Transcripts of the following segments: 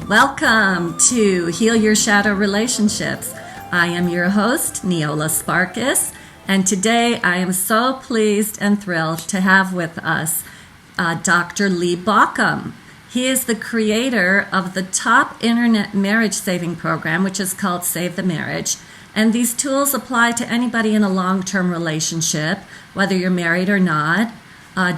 Welcome to Heal Your Shadow Relationships. I am your host, Neola Sparkus, and today I am so pleased and thrilled to have with us Dr. Lee Baucom. He is the creator of the top internet marriage saving program, which is called Save the Marriage. And these tools apply to anybody in a long-term relationship, whether you're married or not.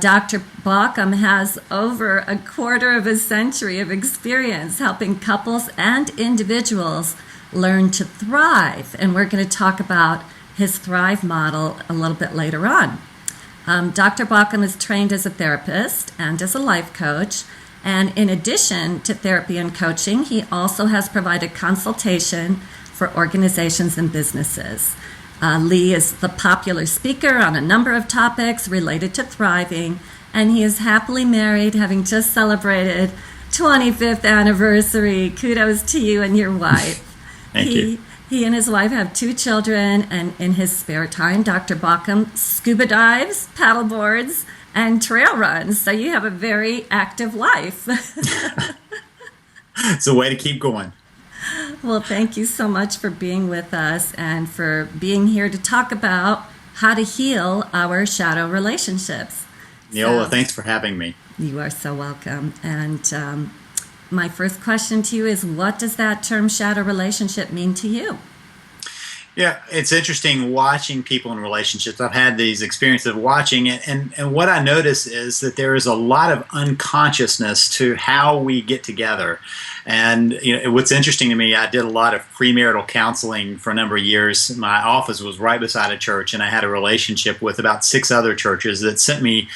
Dr. Baucom has over a quarter of a century of experience helping couples and individuals learn to thrive. And we're going to talk about his Thrive model a little bit later on. Dr. Baucom is trained as a therapist and as a life coach. And in addition to therapy and coaching, he also has provided consultation for organizations and businesses. Lee is the popular speaker on a number of topics related to thriving, and he is happily married, having just celebrated 25th anniversary. Kudos to you and your wife. Thank you. He and his wife have 2 children, and in his spare time, Dr. Baucom scuba dives, paddle boards, and trail runs. So you have a very active life. It's a way to keep going. Well, thank you so much for being with us and for being here to talk about how to heal our shadow relationships. Neola, thanks for having me. You are so welcome. And my first question to you is, what does that term shadow relationship mean to you? Yeah, it's interesting watching people in relationships. I've had these experiences of watching it, and what I notice is that there is a lot of unconsciousness to how we get together. And what's interesting to me, I did a lot of premarital counseling for a number of years. My office was right beside a church, and I had a relationship with about 6 other churches that sent me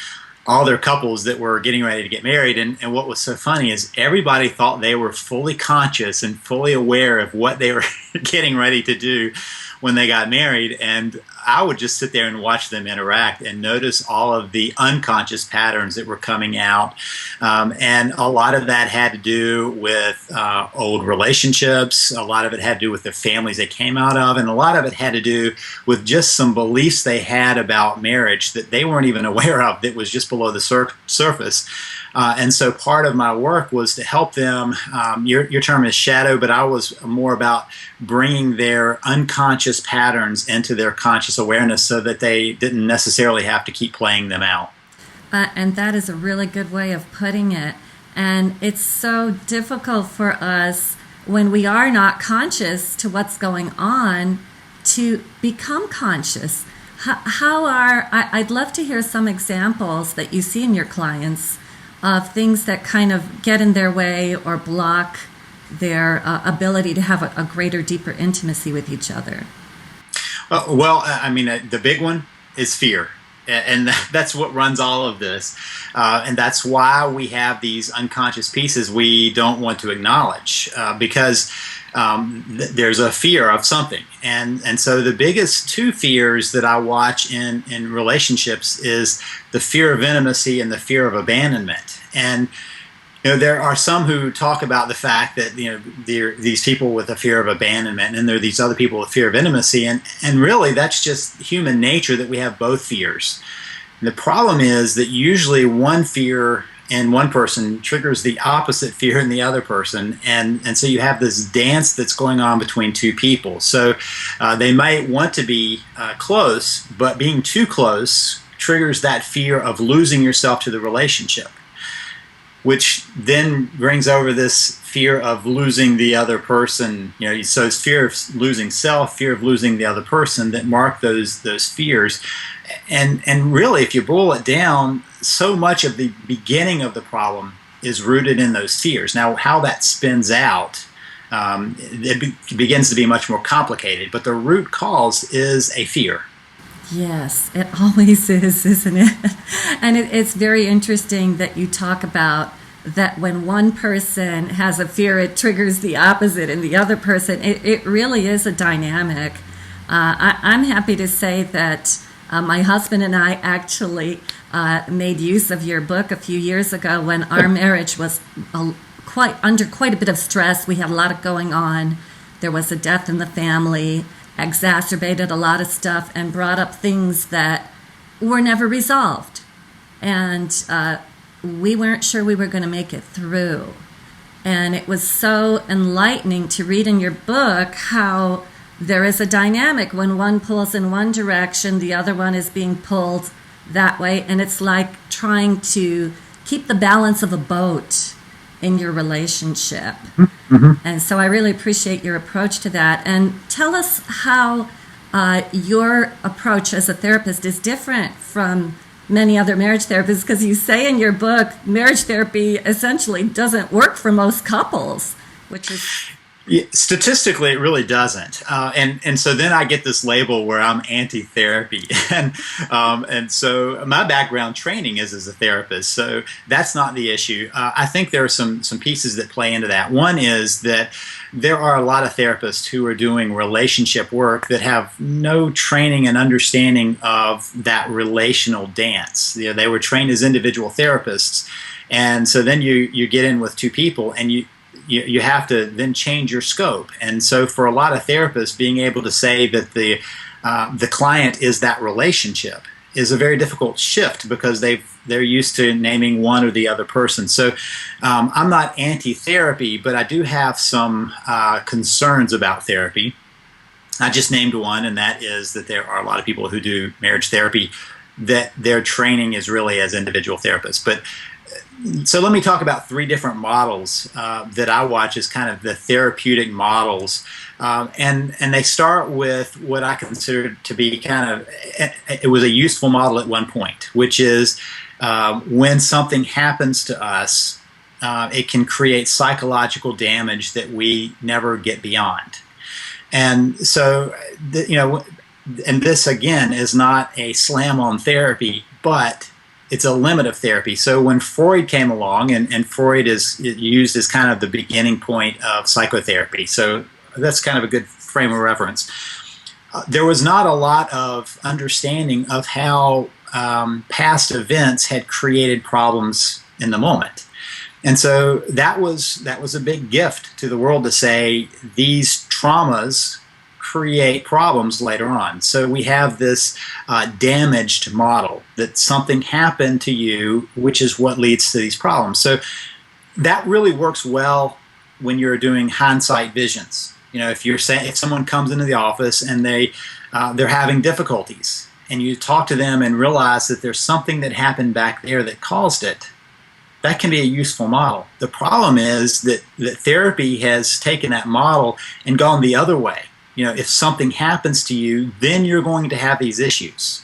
all their couples that were getting ready to get married. And what was so funny is everybody thought they were fully conscious and fully aware of what they were getting ready to do when they got married, and I would just sit there and watch them interact and notice all of the unconscious patterns that were coming out, and a lot of that had to do with old relationships. A lot of it had to do with the families they came out of, and a lot of it had to do with just some beliefs they had about marriage that they weren't even aware of, that was just below the surface. And so part of my work was to help them. Your term is shadow, but I was more about bringing their unconscious patterns into their conscious awareness so that they didn't necessarily have to keep playing them out. And that is a really good way of putting it. And it's so difficult for us when we are not conscious to what's going on to become conscious. I'd love to hear some examples that you see in your clients of things that kind of get in their way or block their ability to have a greater, deeper intimacy with each other. The big one is fear. And that's what runs all of this. And that's why we have these unconscious pieces we don't want to acknowledge, because there's a fear of something. And so the biggest 2 fears that I watch in relationships is the fear of intimacy and the fear of abandonment. And there are some who talk about the fact that there are these people with a fear of abandonment, and there are these other people with fear of intimacy, and really that's just human nature, that we have both fears. And the problem is that usually one fear in one person triggers the opposite fear in the other person, and so you have this dance that's going on between 2 people. So they might want to be close, but being too close triggers that fear of losing yourself to the relationship, which then brings over this fear of losing the other person. So it's fear of losing self, fear of losing the other person that mark those fears. And really, if you boil it down, so much of the beginning of the problem is rooted in those fears. Now, how that spins out, it begins to be much more complicated, but the root cause is a fear. Yes, it always is, isn't it? And it's very interesting that you talk about that when one person has a fear, it triggers the opposite in the other person. It really is a dynamic. I'm happy to say that my husband and I actually made use of your book a few years ago when our marriage was under quite a bit of stress. We had a lot going on. There was a death in the family, exacerbated a lot of stuff, and brought up things that were never resolved. And we weren't sure we were going to make it through. And it was so enlightening to read in your book how there is a dynamic. When one pulls in one direction, the other one is being pulled that way. And it's like trying to keep the balance of a boat in your relationship. Mm-hmm. And so I really appreciate your approach to that. And tell us how your approach as a therapist is different from many other marriage therapists, because you say in your book, marriage therapy essentially doesn't work for most couples, which is... Yeah, statistically, it really doesn't, and so then I get this label where I'm anti-therapy, and so my background training is as a therapist, so that's not the issue. I think there are some pieces that play into that. One is that there are a lot of therapists who are doing relationship work that have no training and understanding of that relational dance. You know, they were trained as individual therapists, and so then you get in with two people, and you have to then change your scope. And so for a lot of therapists, being able to say that the client is that relationship is a very difficult shift, because they're used to naming one or the other person. So I'm not anti-therapy, but I do have some concerns about therapy. I just named one, and that is that there are a lot of people who do marriage therapy that their training is really as individual therapists. But so let me talk about three different models that I watch as kind of the therapeutic models, and they start with what I consider to be kind of, it was a useful model at one point, which is when something happens to us, it can create psychological damage that we never get beyond. And so, and this again is not a slam on therapy, but it's a limit of therapy. So when Freud came along, and Freud is used as kind of the beginning point of psychotherapy, so that's kind of a good frame of reference. There was not a lot of understanding of how past events had created problems in the moment. And so that was a big gift to the world, to say these traumas create problems later on. So we have this damaged model that something happened to you, which is what leads to these problems. So that really works well when you're doing hindsight visions. You know, if someone comes into the office and they're having difficulties, and you talk to them and realize that there's something that happened back there that caused it, that can be a useful model. The problem is that therapy has taken that model and gone the other way. You know, if something happens to you, then you're going to have these issues.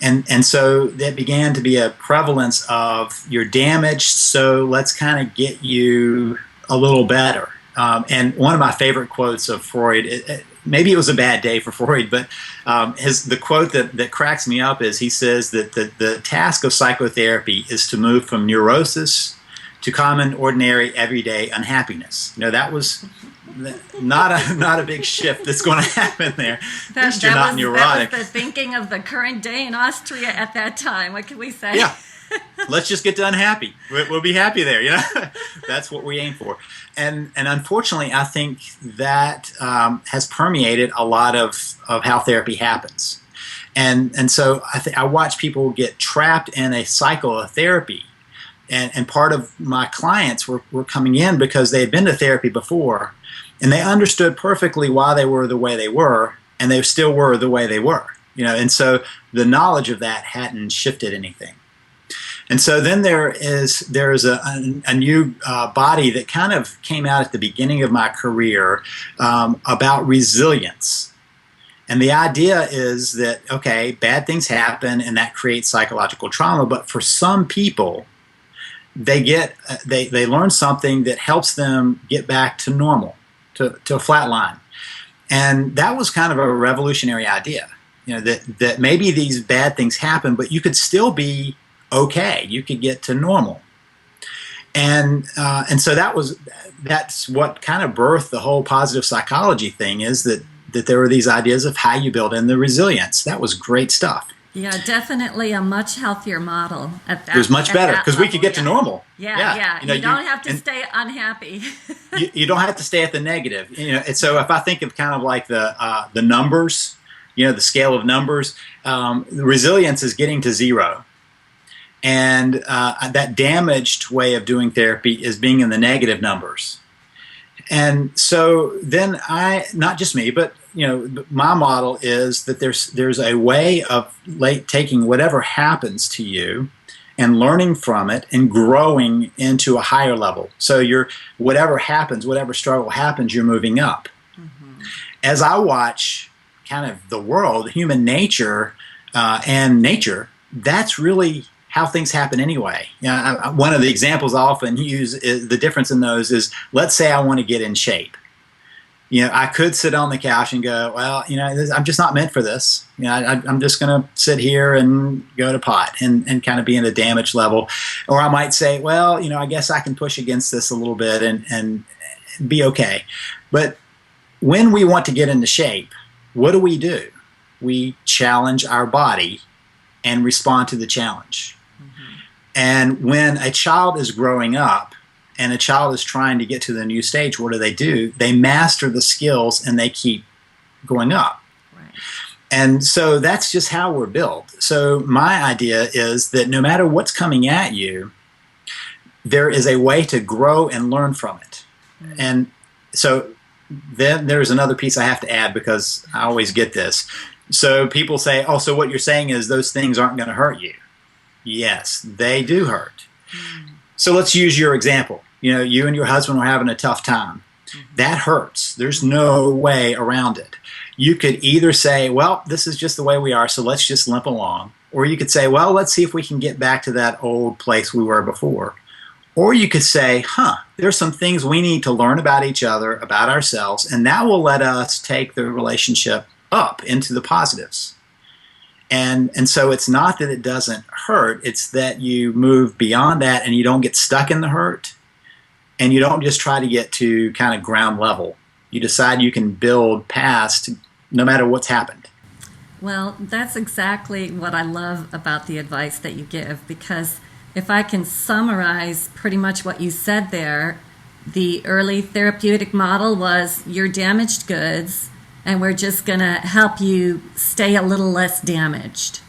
And so that began to be a prevalence of, you're damaged, so let's kind of get you a little better. And one of my favorite quotes of Freud, maybe it was a bad day for Freud, but the quote that cracks me up is, he says that the task of psychotherapy is to move from neurosis to common, ordinary, everyday unhappiness. You know, that was not a big shift that's going to happen there. At least you're not neurotic. That was the thinking of the current day in Austria at that time. What can we say? Yeah. Let's just get to unhappy. We'll be happy there. You know, that's what we aim for. And unfortunately, I think that has permeated a lot of how therapy happens. And so I watch people get trapped in a cycle of therapy. And part of my clients were coming in because they had been to therapy before, and they understood perfectly why they were the way they were, and they still were the way they were. You know, and so the knowledge of that hadn't shifted anything. And so then there is a new body that kind of came out at the beginning of my career about resilience. And the idea is that, okay, bad things happen and that creates psychological trauma, but for some people, they learn something that helps them get back to normal, to a flat line. And that was kind of a revolutionary idea, you know, that maybe these bad things happen, but you could still be okay. You could get to normal. And so that's what kind of birthed the whole positive psychology thing, is that there were these ideas of how you build in the resilience. That was great stuff. Yeah, definitely a much healthier model at that. It was much better because we could get to normal. Yeah. You don't have to stay unhappy. you don't have to stay at the negative. You know, and so if I think of kind of like the numbers, you know, the scale of numbers, the resilience is getting to zero. And that damaged way of doing therapy is being in the negative numbers. And so then not just me, but my model is that there's a way of taking whatever happens to you and learning from it and growing into a higher level. So whatever struggle happens, you're moving up. Mm-hmm. As I watch kind of the world, human nature, and nature, that's really how things happen anyway. One of the examples I often use is the difference in those is, let's say I want to get in shape. I could sit on the couch and go, well, I'm just not meant for this. I'm just going to sit here and go to pot and kind of be in a damaged level. Or I might say, well, I guess I can push against this a little bit and be okay. But when we want to get into shape, what do? We challenge our body and respond to the challenge. Mm-hmm. And when a child is growing up and a child is trying to get to the new stage, what do? They master the skills and they keep going up. Right. And so that's just how we're built. So my idea is that no matter what's coming at you, there is a way to grow and learn from it. Mm-hmm. And so then there's another piece I have to add, because I always get this. So people say, oh, so what you're saying is those things aren't going to hurt you. Yes, they do hurt. Mm-hmm. So let's use your example. You and your husband were having a tough time. Mm-hmm. That hurts. There's no way around it. You could either say, well, this is just the way we are, so let's just limp along. Or you could say, well, let's see if we can get back to that old place we were before. Or you could say, there's some things we need to learn about each other, about ourselves, and that will let us take the relationship up into the positives. And so it's not that it doesn't hurt, it's that you move beyond that and you don't get stuck in the hurt, and you don't just try to get to kind of ground level. You decide you can build past no matter what's happened. Well, that's exactly what I love about the advice that you give, because if I can summarize pretty much what you said there, the early therapeutic model was you're damaged goods, and we're just going to help you stay a little less damaged.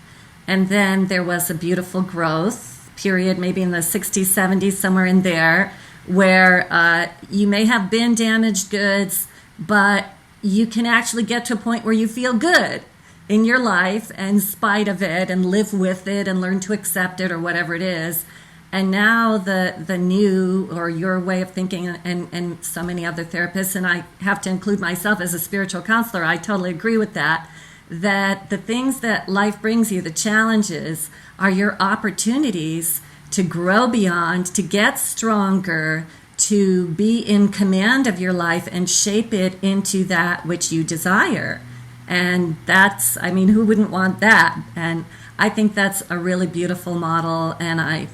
And then there was a beautiful growth period, maybe in the 60s, 70s, somewhere in there, where you may have been damaged goods, but you can actually get to a point where you feel good in your life in spite of it, and live with it and learn to accept it, or whatever it is. And now the new, or your way of thinking, and so many other therapists, and I have to include myself as a spiritual counselor, I totally agree with that the things that life brings you, the challenges, are your opportunities to grow beyond, to get stronger, to be in command of your life and shape it into that which you desire. And who wouldn't want that? And I think that's a really beautiful model, and I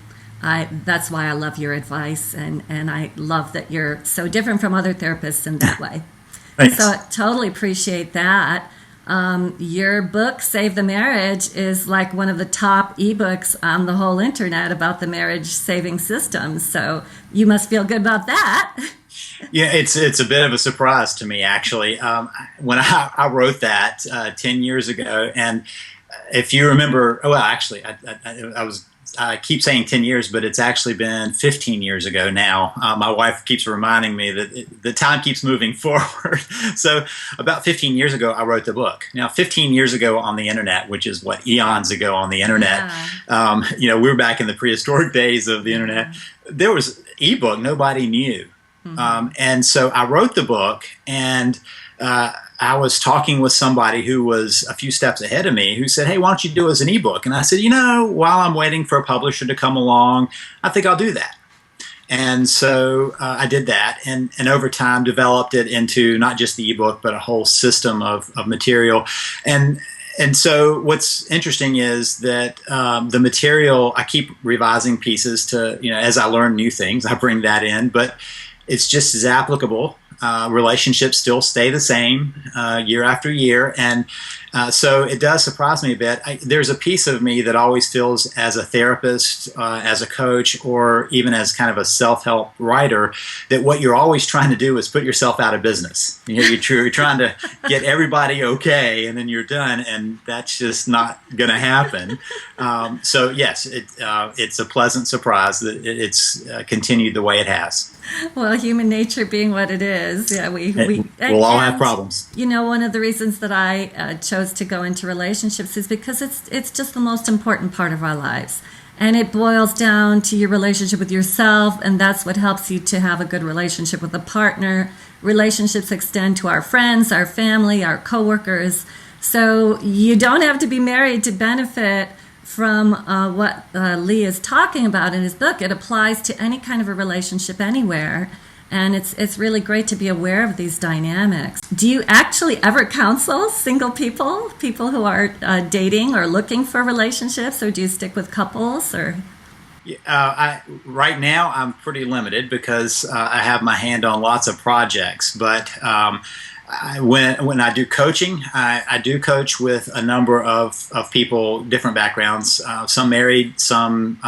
that's why I love your advice, and I love that you're so different from other therapists in that way. Thanks. So I totally appreciate that. Your book, Save the Marriage, is like one of the top ebooks on the whole internet about the marriage saving system. So you must feel good about that. Yeah, it's a bit of a surprise to me, actually. When I wrote that 10 years ago, and if you remember, I keep saying 10 years, but it's actually been 15 years ago now. My wife keeps reminding me that the time keeps moving forward. So about 15 years ago, I wrote the book. Now, 15 years ago on the internet, which is what, eons ago on the internet, we were back in the prehistoric days of the internet. There was ebook nobody knew. Mm-hmm. And so I wrote the book, and I was talking with somebody who was a few steps ahead of me, who said, hey, why don't you do it as an ebook? And I said, while I'm waiting for a publisher to come along, I think I'll do that. And so I did that, and over time developed it into not just the ebook, but a whole system of material. And so what's interesting is that the material, I keep revising pieces to, as I learn new things, I bring that in, but it's just as applicable. Relationships still stay the same year after year, and So it does surprise me a bit. There's a piece of me that always feels, as a therapist, as a coach, or even as kind of a self-help writer, that what you're always trying to do is put yourself out of business. You're trying to get everybody okay, and then you're done, and that's just not going to happen. So yes, it's a pleasant surprise that it's continued the way it has. Well, human nature being what it is, yeah, we'll all have problems. One of the reasons that I chose to go into relationships is because it's just the most important part of our lives. And it boils down to your relationship with yourself, and that's what helps you to have a good relationship with a partner. Relationships extend to our friends, our family, our coworkers. So you don't have to be married to benefit from what Lee is talking about in his book. It applies to any kind of a relationship anywhere. And it's really great to be aware of these dynamics. Do you actually ever counsel single people who are dating or looking for relationships, or do you stick with couples? Or right now I'm pretty limited because I have my hand on lots of projects. But when I do coaching, I do coach with a number of people, different backgrounds, some married, some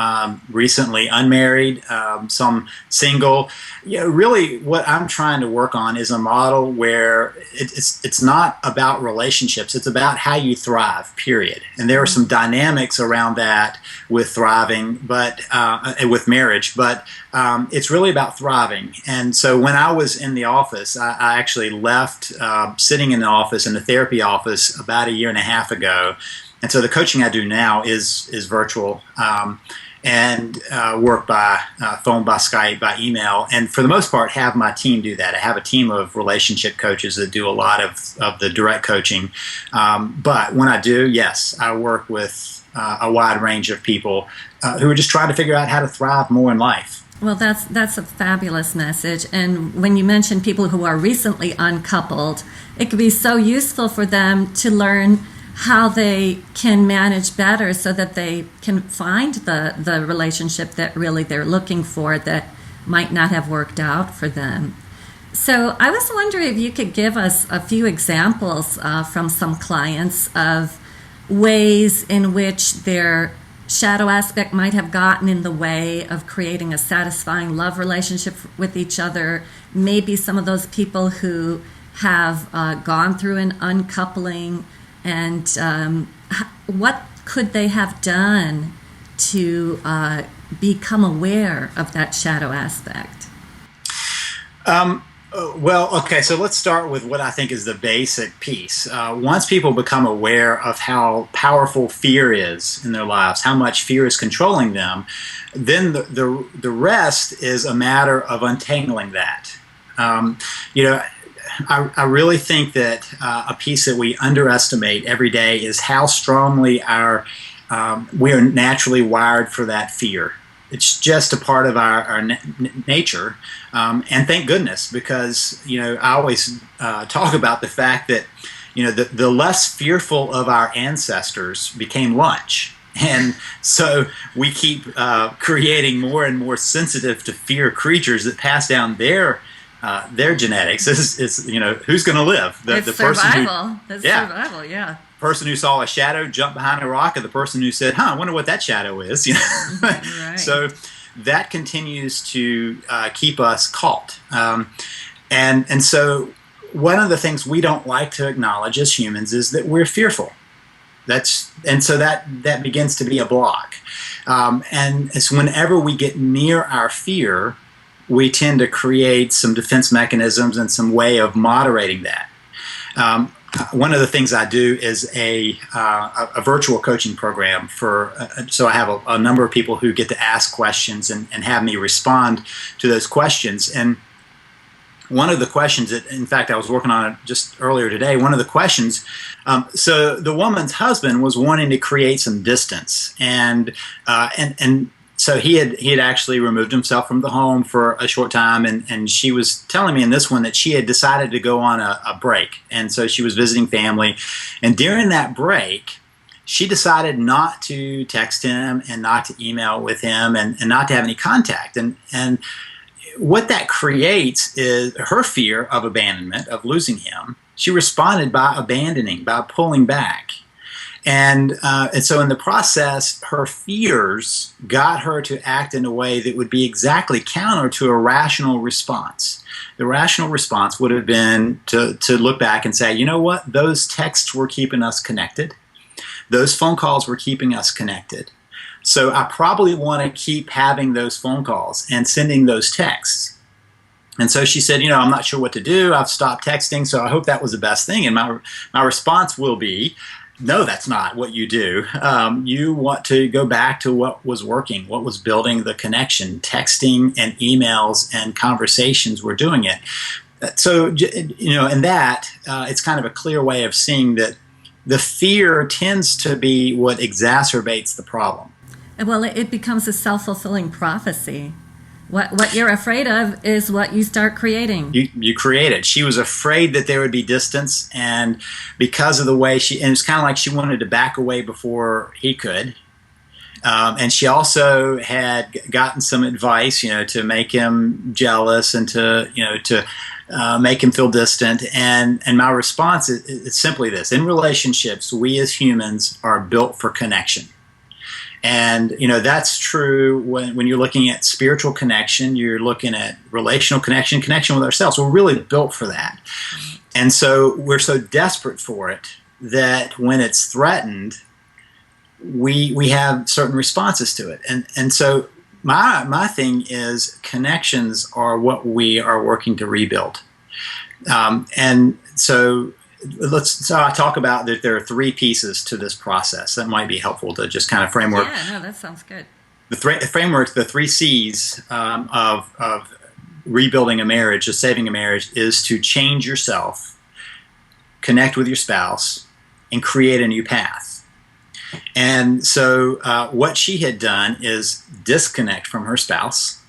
recently unmarried, some single. Really what I'm trying to work on is a model where it's not about relationships, it's about how you thrive, period. And there are some dynamics around that with thriving, but with marriage, but it's really about thriving. And so when I was in the office, I actually left sitting in the office, in the therapy office, about a year and a half ago. And so the coaching I do now is virtual, and work by phone, by Skype, by email, and for the most part have my team do that. I have a team of relationship coaches that do a lot of the direct coaching. But when I do, yes, I work with a wide range of people who are just trying to figure out how to thrive more in life. Well, that's a fabulous message. And when you mention people who are recently uncoupled, it could be so useful for them to learn how they can manage better so that they can find the relationship that really they're looking for that might not have worked out for them. So I was wondering if you could give us a few examples from some clients of ways in which their shadow aspect might have gotten in the way of creating a satisfying love relationship with each other. Maybe some of those people who have gone through an uncoupling, and what could they have done to become aware of that shadow aspect? Well, okay, so let's start with what I think is the basic piece. Once people become aware of how powerful fear is in their lives, how much fear is controlling them, then the rest is a matter of untangling that. I really think that a piece that we underestimate every day is how strongly we are naturally wired for that fear. It's just a part of our nature, and thank goodness, because I always talk about the fact that the less fearful of our ancestors became lunch. And so we keep creating more and more sensitive to fear creatures that pass down their genetics. Is who's going to live? The survival. Survival, yeah. Person who saw a shadow jump behind a rock, or the person who said, I wonder what that shadow is. Right. So that continues to keep us caught. And so one of the things we don't like to acknowledge as humans is that we're fearful. So that begins to be a block. And it's whenever we get near our fear, we tend to create some defense mechanisms and some way of moderating that. One of the things I do is a virtual coaching program so I have a number of people who get to ask questions and have me respond to those questions. And one of the questions that, in fact, I was working on it just earlier today, one of the questions, so the woman's husband was wanting to create some distance, and so he had actually removed himself from the home for a short time, and she was telling me in this one that she had decided to go on a break, and so she was visiting family, and during that break, she decided not to text him and not to email with him and not to have any contact, and what that creates is her fear of abandonment, of losing him, She responded by abandoning, by pulling back. And so in the process, her fears got her to act in a way that would be exactly counter to a rational response. The rational response would have been to look back and say, you know what, those texts were keeping us connected. Those phone calls were keeping us connected. So I probably want to keep having those phone calls and sending those texts. And so she said, I'm not sure what to do. I've stopped texting, so I hope that was the best thing. And my response will be, no, that's not what you do. You want to go back to what was working, what was building the connection. Texting and emails and conversations were doing it. So, in that, it's kind of a clear way of seeing that the fear tends to be what exacerbates the problem. Well, it becomes a self-fulfilling prophecy. What you're afraid of is what you start creating. You create it. She was afraid that there would be distance, and because of the way and it's kind of like she wanted to back away before he could. And she also had gotten some advice, to make him jealous and to make him feel distant. And my response is simply this: in relationships, we as humans are built for connection. And, that's true when you're looking at spiritual connection, you're looking at relational connection with ourselves. We're really built for that. And so we're so desperate for it that when it's threatened, we have certain responses to it. And so my thing is connections are what we are working to rebuild. And so I talk about that there are three pieces to this process. That might be helpful to just kind of framework. Yeah, no, that sounds good. The framework, the three C's of rebuilding a marriage, of saving a marriage, is to change yourself, connect with your spouse, and create a new path. And so what she had done is disconnect from her spouse,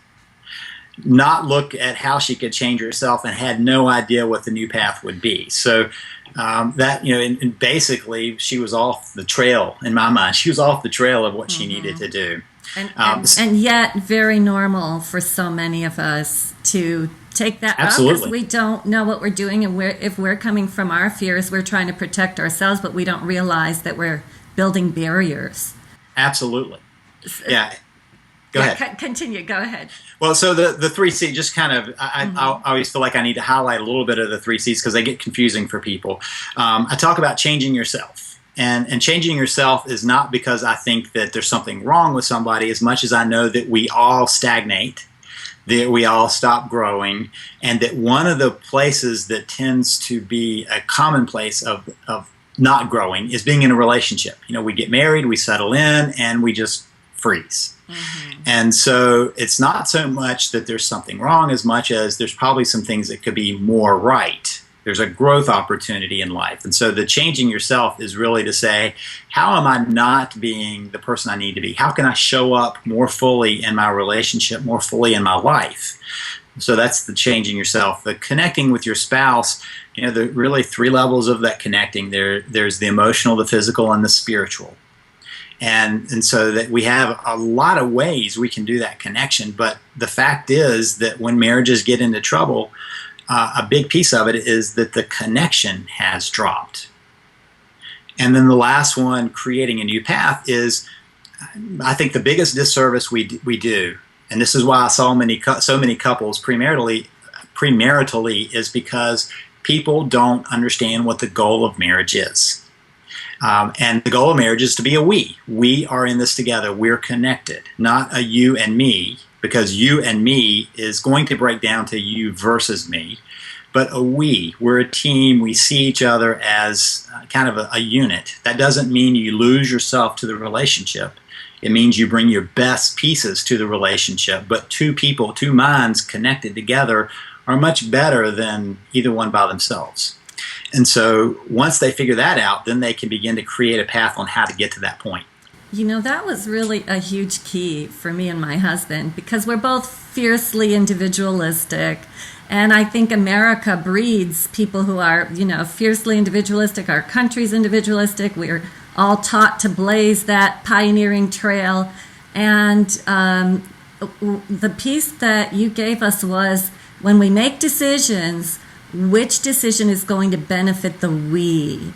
not look at how she could change herself, and had no idea what the new path would be. So that, and basically she was off the trail, in my mind. She was off the trail of what she needed to do. And yet very normal for so many of us to take that up, because we don't know what we're doing, and if we're coming from our fears, we're trying to protect ourselves, but we don't realize that we're building barriers. Absolutely. Yeah. Go ahead. Continue. Go ahead. Well, so the three C's, just kind of, I always feel like I need to highlight a little bit of the three C's because they get confusing for people. I talk about changing yourself. And changing yourself is not because I think that there's something wrong with somebody, as much as I know that we all stagnate, that we all stop growing, and that one of the places that tends to be a common place of not growing is being in a relationship. We get married, we settle in, and we just freeze. Mm-hmm. And so it's not so much that there's something wrong as much as there's probably some things that could be more right. There's a growth opportunity in life. And so the changing yourself is really to say, how am I not being the person I need to be? How can I show up more fully in my relationship, more fully in my life? So that's the changing yourself. The connecting with your spouse, there are really three levels of that connecting. There's the emotional, the physical, and the spiritual. And so that we have a lot of ways we can do that connection. But the fact is that when marriages get into trouble, a big piece of it is that the connection has dropped. And then the last one, creating a new path, is, I think, the biggest disservice we do. And this is why I saw so many couples premaritally, is because people don't understand what the goal of marriage is. And the goal of marriage is to be a we. We are in this together. We're connected, not a you and me, because you and me is going to break down to you versus me, but a we. We're a team. We see each other as kind of a unit. That doesn't mean you lose yourself to the relationship. It means you bring your best pieces to the relationship. But two people, two minds connected together are much better than either one by themselves. And so once they figure that out, then they can begin to create a path on how to get to that point. That was really a huge key for me and my husband, because we're both fiercely individualistic. And I think America breeds people who are, fiercely individualistic. Our country's individualistic. We're all taught to blaze that pioneering trail. And the piece that you gave us was, when we make decisions, which decision is going to benefit the we,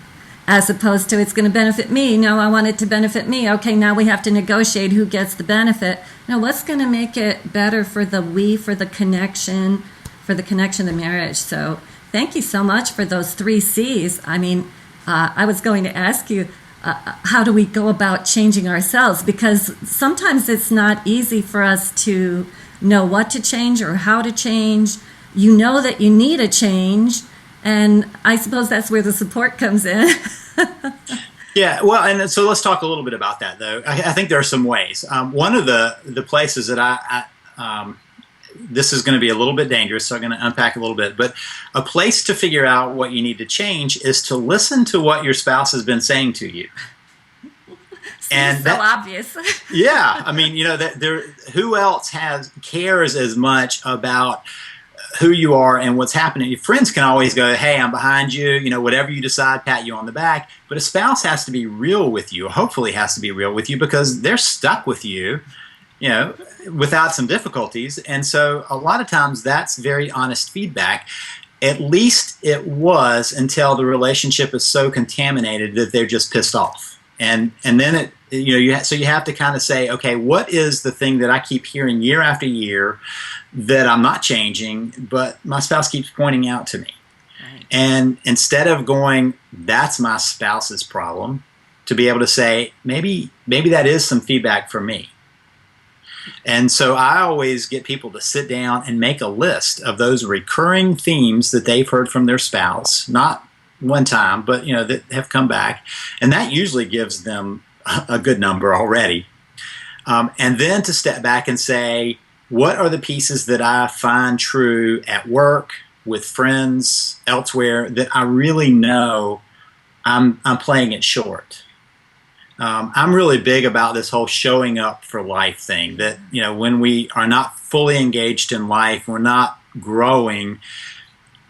as opposed to it's going to benefit me. No, I want it to benefit me. Okay, now we have to negotiate who gets the benefit. No, what's going to make it better for the we, for the connection, the marriage. So thank you so much for those 3 C's. I mean, I was going to ask you, how do we go about changing ourselves? Because sometimes it's not easy for us to know what to change or how to change. You know that you need a change, and I suppose that's where the support comes in. Yeah, well, and so let's talk a little bit about that, though. I think there are some ways. One of the places that this is going to be a little bit dangerous, so I'm going to unpack a little bit. But a place to figure out what you need to change is to listen to what your spouse has been saying to you. And so obvious. Yeah, I mean, who else cares as much about who you are and what's happening? Your friends can always go, "Hey, I'm behind you. Whatever you decide, pat you on the back." But a spouse has to be real with you. Hopefully, has to be real with you because they're stuck with you. Without some difficulties. And so a lot of times that's very honest feedback. At least it was until the relationship is so contaminated that they're just pissed off. And then you have to kind of say, okay, what is the thing that I keep hearing year after year that I'm not changing, but my spouse keeps pointing out to me? Right. And instead of going, that's my spouse's problem, to be able to say, maybe that is some feedback for me. And so I always get people to sit down and make a list of those recurring themes that they've heard from their spouse, not one time, but that have come back, and that usually gives them a good number already. And then to step back and say, what are the pieces that I find true at work, with friends, elsewhere, that I really know I'm playing it short? I'm really big about this whole showing up for life thing, that, when we are not fully engaged in life, we're not growing,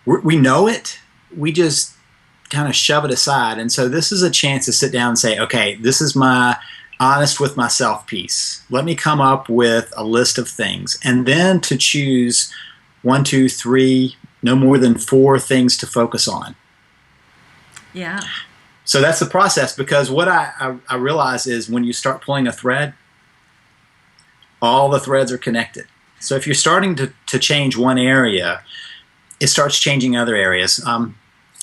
we know it, we just kind of shove it aside. And so this is a chance to sit down and say, okay, this is my honest with myself piece. Let me come up with a list of things, and then to choose 1, 2, 3, no more than 4 things to focus on. Yeah. So that's the process, because what I realize is when you start pulling a thread, all the threads are connected. So if you're starting to change one area, it starts changing other areas.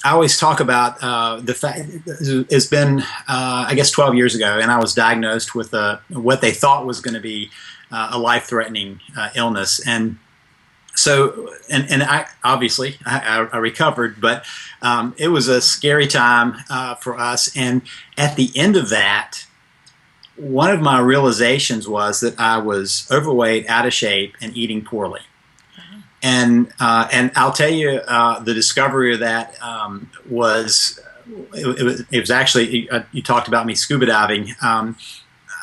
I always talk about the fact it's been, I guess, 12 years ago, and I was diagnosed with what they thought was going to be a life-threatening illness. And so, and I obviously I recovered, but it was a scary time for us. And at the end of that, one of my realizations was that I was overweight, out of shape, and eating poorly. And I'll tell you, the discovery of that was actually, you talked about me scuba diving.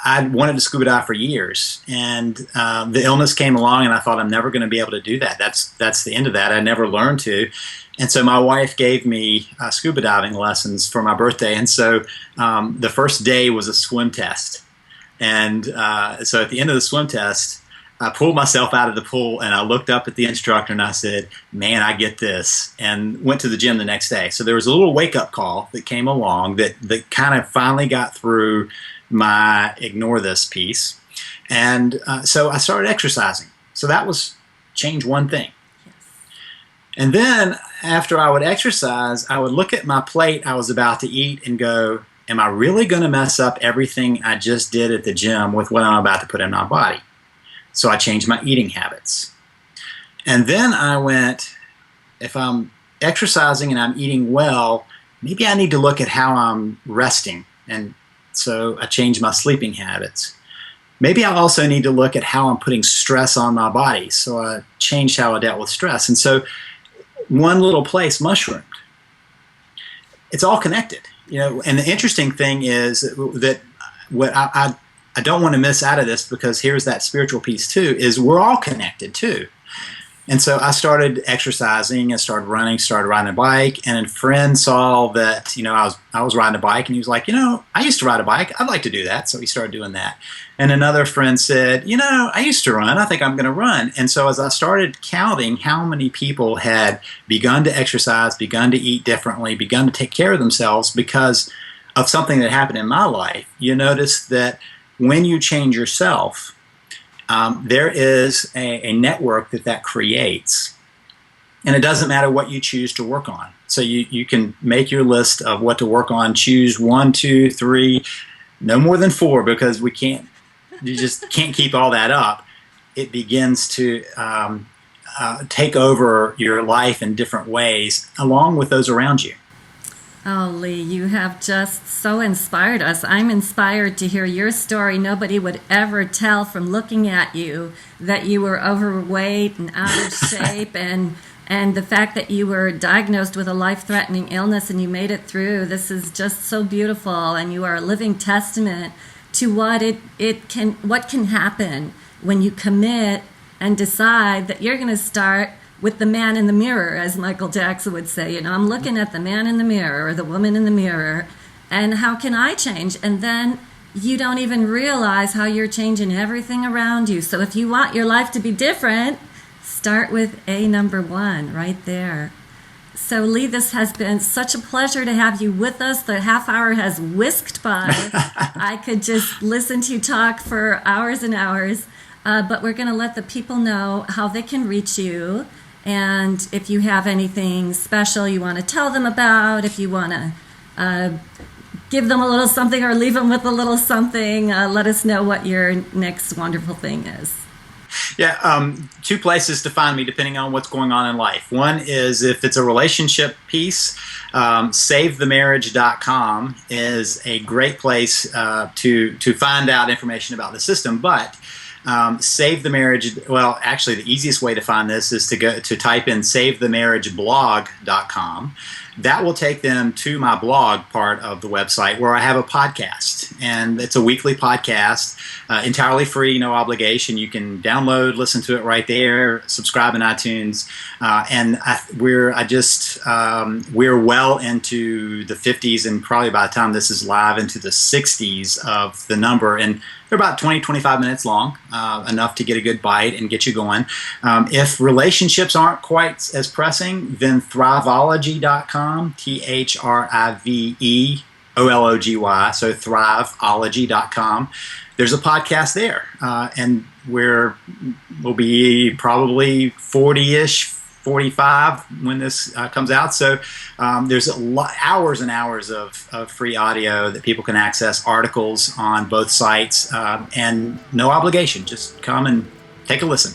I wanted to scuba dive for years, and the illness came along, and I thought, I'm never going to be able to do that. That's the end of that. I never learned to. And so my wife gave me scuba diving lessons for my birthday, and so the first day was a swim test. And so at the end of the swim test, I pulled myself out of the pool, and I looked up at the instructor, and I said, man, I get this, and went to the gym the next day. So there was a little wake-up call that came along that kind of finally got through my ignore this piece. And so I started exercising. So that was change one thing. Yes. And then after I would exercise, I would look at my plate I was about to eat and go, am I really going to mess up everything I just did at the gym with what I'm about to put in my body? So I changed my eating habits. And then I went, if I'm exercising and I'm eating well, maybe I need to look at how I'm resting. And so I changed my sleeping habits. Maybe I also need to look at how I'm putting stress on my body. So I changed how I dealt with stress. And so one little place mushroomed. It's all connected. And the interesting thing is that what I don't want to miss out of this, because here's that spiritual piece too, is we're all connected too. And so I started exercising and started running, started riding a bike. And a friend saw that, I was riding a bike, and he was like, I used to ride a bike. I'd like to do that. So he started doing that. And another friend said, I used to run. I think I'm going to run. And so as I started counting how many people had begun to exercise, begun to eat differently, begun to take care of themselves because of something that happened in my life, you notice that when you change yourself, there is a network that creates. And it doesn't matter what you choose to work on. So you can make your list of what to work on, choose 1, 2, 3, no more than 4, because you just can't keep all that up. It begins to take over your life in different ways, along with those around you. Oh, Lee, you have just so inspired us. I'm inspired to hear your story. Nobody would ever tell from looking at you that you were overweight and out of shape, and the fact that you were diagnosed with a life-threatening illness and you made it through. This is just so beautiful, and you are a living testament to what can happen when you commit and decide that you're going to start with the man in the mirror, as Michael Jackson would say. I'm looking at the man in the mirror or the woman in the mirror, and how can I change? And then you don't even realize how you're changing everything around you. So if you want your life to be different, start with number 1 right there. So Lee, this has been such a pleasure to have you with us. The half hour has whisked by. I could just listen to you talk for hours and hours, but we're going to let the people know how they can reach you. And if you have anything special you want to tell them about, if you want to give them a little something or leave them with a little something, let us know what your next wonderful thing is. Yeah, 2 places to find me depending on what's going on in life. One is if it's a relationship piece, savethemarriage.com is a great place to find out information about the system. But Save the Marriage, well, actually the easiest way to find this is to type in savethemarriageblog.com. That will take them to my blog part of the website where I have a podcast. And it's a weekly podcast, entirely free, no obligation. You can download, listen to it right there, subscribe in iTunes. We're well into the 50s, and probably by the time this is live, into the 60s of the number. And they're about 20, 25 minutes long, enough to get a good bite and get you going. If relationships aren't quite as pressing, then thriveology.com, THRIVEOLOGY, so thriveology.com. There's a podcast there, and we'll be probably 40-ish, 45 when this comes out. So there's hours and hours of free audio that people can access, articles on both sites, and no obligation. Just come and take a listen.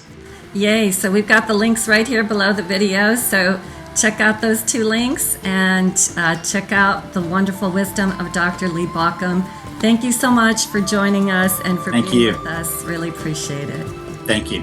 Yay. So we've got the links right here below the video. So check out those 2 links and check out the wonderful wisdom of Dr. Lee Baucom. Thank you so much for joining us and for being with us. Really appreciate it. Thank you.